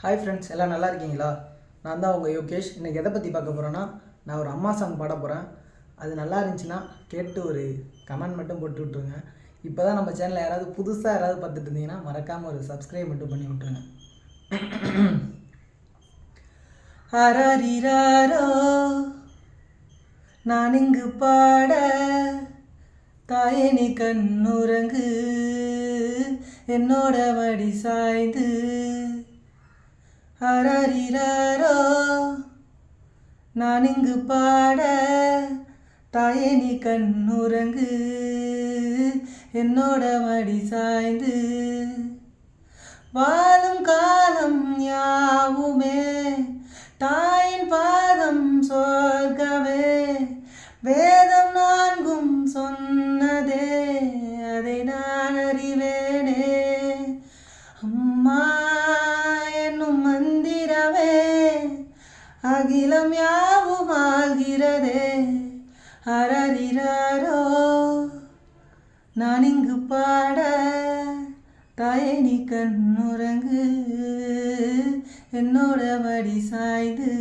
Hi friends, எல்லாம் நல்லா இருக்கீங்களா? நான் தான் உங்கள் யோகேஷ். இன்றைக்கி எதை பற்றி பார்க்க போகிறேன்னா, நான் ஒரு அம்மா சாங் பாட போகிறேன். அது நல்லா இருந்துச்சுன்னா கேட்டு ஒரு கமெண்ட் மட்டும் போட்டு விட்ருங்க. இப்போ தான் நம்ம சேனலில் யாராவது புதுசாக யாராவது பார்த்துட்டு இருந்தீங்கன்னா மறக்காமல் ஒரு சப்ஸ்கிரைப் மட்டும் பண்ணி விட்ருங்க. ஹரரிராரோ நான் இங்கு பாட, தாயே நீ கண்ணுறங்கு, என்னோட மடி சாய்ந்து. ஹரரிராரோ நான் இங்கு பாட, தாயே நீ கண்ணுறங்கு, என்னோட மடி சாய்ந்து. வாழும் காலம் யாவுமே தாயின் பாதம் சொர்க்கமே, வேதம் நான்கும் சொன்னதே அதை நான் அறிவேனே. அம்மா என்னும் மந்திரமே அகிலம் யாவும் ஆள்கிறதே. ஹரரிராரோ நான் இங்கு பாட, தாயே நீ கண்ணுறங்கு, என்னோட மடி சாய்ந்து.